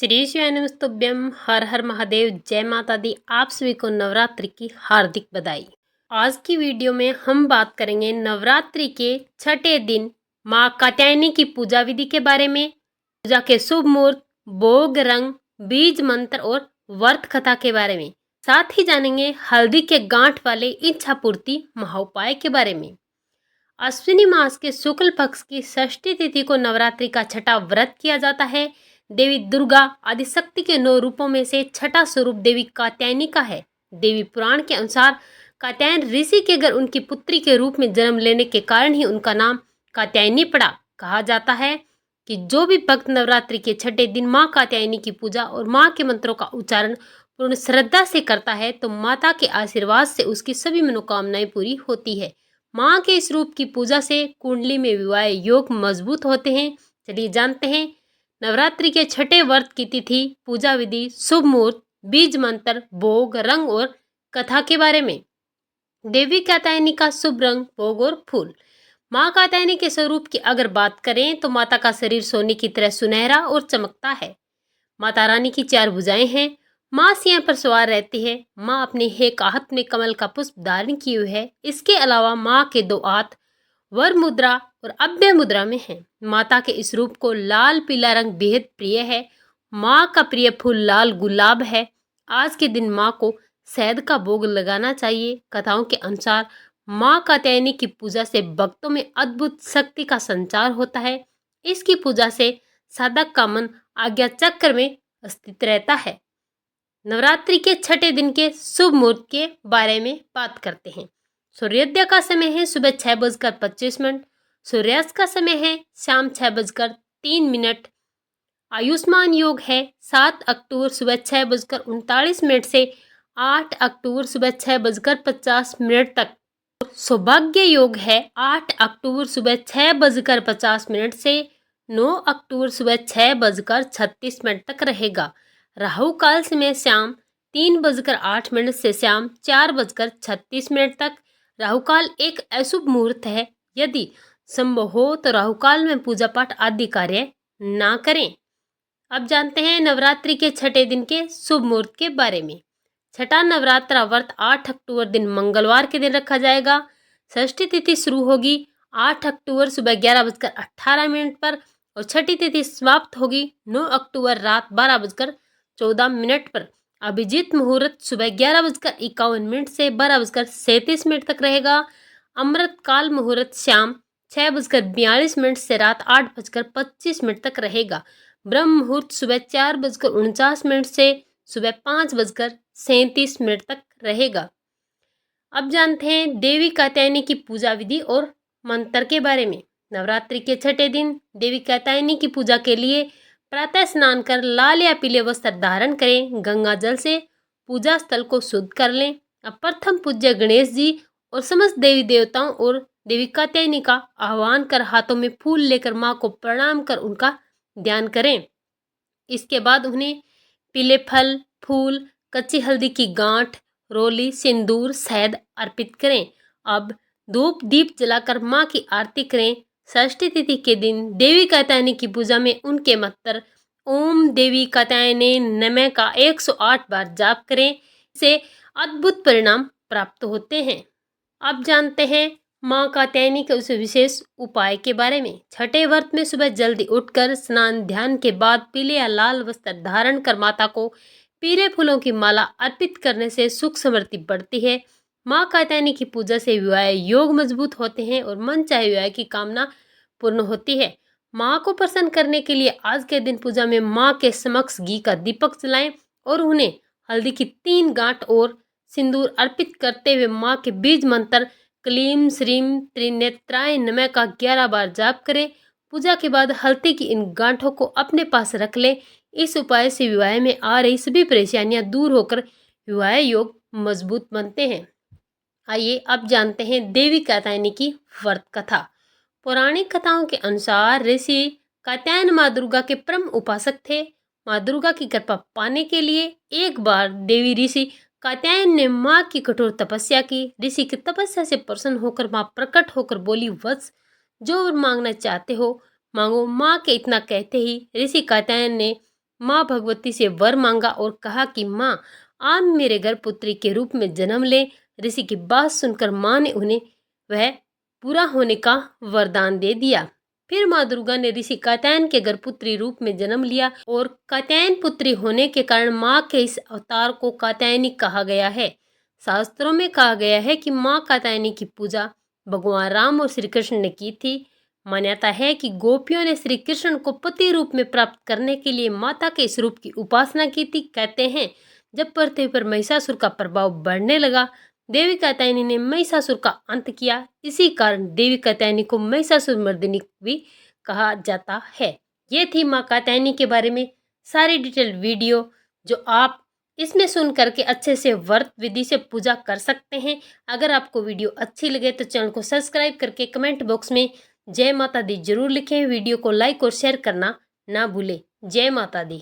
श्री शिवानमस्तुभ्यम। हर हर महादेव। जय माता दी। आप सभी को नवरात्रि की हार्दिक बधाई। आज की वीडियो में हम बात करेंगे नवरात्रि के छठे दिन माँ कात्यायनी की पूजा विधि के बारे में, पूजा के शुभ मुहूर्त, भोग, रंग, बीज मंत्र और व्रत कथा के बारे में। साथ ही जानेंगे हल्दी के गांठ वाले इच्छा पूर्ति महाउपाय के बारे में। अश्विनी मास के शुक्ल पक्ष की षष्ठी तिथि को नवरात्रि का छठा व्रत किया जाता है। देवी दुर्गा आदिशक्ति के 9 रूपों में से छठा स्वरूप देवी कात्यायनी का है। देवी पुराण के अनुसार कात्यायन ऋषि के घर उनकी पुत्री के रूप में जन्म लेने के कारण ही उनका नाम कात्यायनी पड़ा। कहा जाता है कि जो भी भक्त नवरात्रि के छठे दिन माँ कात्यायनी की पूजा और माँ के मंत्रों का उच्चारण पूर्ण श्रद्धा से करता है तो माता के आशीर्वाद से उसकी सभी मनोकामनाएं पूरी होती है। माँ के इस रूप की पूजा से कुंडली में विवाह योग मजबूत होते हैं। चलिए जानते हैं नवरात्रि के छठे व्रत की तिथि, पूजा विधि, शुभ मुहूर्त, बीज मंत्र, भोग, रंग और कथा के बारे में। देवी कात्यायनी का शुभ रंग, भोग और फूल। माँ कात्यायनी के स्वरूप की अगर बात करें तो माता का शरीर सोने की तरह सुनहरा और चमकता है। माता रानी की 4 भुजाएं हैं। माँ सिंह पर सवार रहती है। माँ अपने एक हाथ में कमल का पुष्प धारण किए हुए है। इसके अलावा माँ के 2 हाथ वर मुद्रा और अभय मुद्रा में है। माता के इस रूप को लाल पीला रंग बेहद प्रिय है। माँ का प्रिय फूल लाल गुलाब है। आज के दिन माँ को शहद का भोग लगाना चाहिए। कथाओं के अनुसार माँ कात्यायनी की पूजा से भक्तों में अद्भुत शक्ति का संचार होता है। इसकी पूजा से साधक का मन आज्ञा चक्र में स्थित रहता है। नवरात्रि के छठे दिन के शुभ मुहूर्त के बारे में बात करते हैं। सूर्योदय का समय है सुबह 6:25। सूर्यास्त का समय है शाम 6:03। आयुष्मान योग है 7 अक्टूबर सुबह 6:39 से 8 अक्टूबर सुबह 6:50 तक। सौभाग्य योग है 8 अक्टूबर सुबह 6:50 से 9 अक्टूबर सुबह 6:36 तक रहेगा। राहु काल समय शाम 3:08 से शाम 4:36 तक। राहु काल एक अशुभ मुहूर्त है। यदि संभव हो तो राहु काल में पूजा पाठ आदि कार्य ना करें। अब जानते हैं नवरात्रि के छठे दिन के शुभ मुहूर्त के बारे में। छठा नवरात्रा व्रत 8 अक्टूबर दिन मंगलवार के दिन रखा जाएगा। षष्ठी तिथि शुरू होगी 8 अक्टूबर सुबह 11:18 पर और छठी तिथि समाप्त होगी 9 अक्टूबर रात 12:14 पर। अभिजीत मुहूर्त सुबह 11:51 से 12:37 तक रहेगा। अमृत काल मुहूर्त शाम 6:42 से रात 8:25 तक रहेगा। ब्रह्म मुहूर्त सुबह 4:49 से सुबह 5:37 तक रहेगा। अब जानते हैं देवी कात्यायनी की पूजा विधि और मंत्र के बारे में। नवरात्रि के छठे दिन देवी कात्यायनी की पूजा के लिए प्रातः स्नान कर लाल या पीले वस्त्र धारण करें। गंगा जल से पूजा स्थल को शुद्ध कर लें। अब प्रथम पूज्य गणेश जी और समस्त देवी देवताओं और देवी कात्यायनी का आह्वान कर हाथों में फूल लेकर माँ को प्रणाम कर उनका ध्यान करें। इसके बाद उन्हें पीले फल, फूल, कच्ची हल्दी की गांठ, रोली, सिंदूर, शहद अर्पित करें। अब धूप दीप जलाकर माँ की आरती करें। षष्ठी तिथि के दिन देवी कात्यायनी की पूजा में उनके मंत्र ओम देवी कात्यायने नमः का 108 बार जाप करें। इससे अद्भुत परिणाम प्राप्त होते हैं। अब जानते हैं माँ कात्यायनी के उस विशेष उपाय के बारे में। छठे व्रत में सुबह जल्दी उठकर स्नान ध्यान के बाद पीले या लाल वस्त्र धारण कर माता को पीले फूलों की माला अर्पित करने से सुख समृद्धि बढ़ती है। माँ कात्यायनी की पूजा से विवाह योग मजबूत होते हैं और मन चाहे विवाह की कामना पूर्ण होती है। माँ को प्रसन्न करने के लिए आज के दिन पूजा में माँ के समक्ष घी का दीपक जलाएं और उन्हें हल्दी की 3 गांठ और सिंदूर अर्पित करते हुए माँ के बीज मंत्र क्लीम श्रीम त्रिनेत्राय नमः का 11 बार जाप करें। पूजा के बाद हल्दी की इन गांठों को अपने पास रख लें। इस उपाय से विवाह में आ रही सभी परेशानियां दूर होकर विवाह योग मजबूत बनते हैं। आइए अब जानते हैं देवी कात्यायनी की व्रत कथा। पौराणिक कथाओं के अनुसार ऋषि कात्यायन माँ दुर्गा के परम उपासक थे। माँ दुर्गा की कृपा पाने के लिए एक बार देवी ऋषि कात्यायन ने माँ की कठोर तपस्या की। ऋषि की तपस्या से प्रसन्न होकर माँ प्रकट होकर बोली, वत्स जो मांगना चाहते हो मांगो। माँ के इतना कहते ही ऋषि कात्यायन ने माँ भगवती से वर मांगा और कहा कि माँ आप मेरे घर पुत्री के रूप में जन्म ले। ऋषि की बात सुनकर माँ ने उन्हें वह पूरा होने का वरदान दे दिया। फिर माँ दुर्गा ने ऋषि कात्यायन के घर पुत्री रूप में जन्म लिया और कात्यायन पुत्री होने के कारण माँ के इस अवतार को कात्यायनी कहा गया है। शास्त्रों में कहा गया है कि माँ कात्यायनी की पूजा भगवान राम और श्री कृष्ण ने की थी। मान्यता है कि गोपियों ने श्री कृष्ण को पति रूप में प्राप्त करने के लिए माता के इस रूप की उपासना की थी। कहते हैं जब पृथ्वी पर महिषासुर का प्रभाव बढ़ने लगा, देवी कात्यायनी ने महिषासुर का अंत किया। इसी कारण देवी कात्यायनी को महिषासुर मर्दिनी भी कहा जाता है। ये थी माँ कात्यायनी के बारे में सारी डिटेल वीडियो, जो आप इसमें सुन करके अच्छे से व्रत विधि से पूजा कर सकते हैं। अगर आपको वीडियो अच्छी लगे तो चैनल को सब्सक्राइब करके कमेंट बॉक्स में जय माता दी जरूर लिखें। वीडियो को लाइक और शेयर करना ना भूलें। जय माता दी।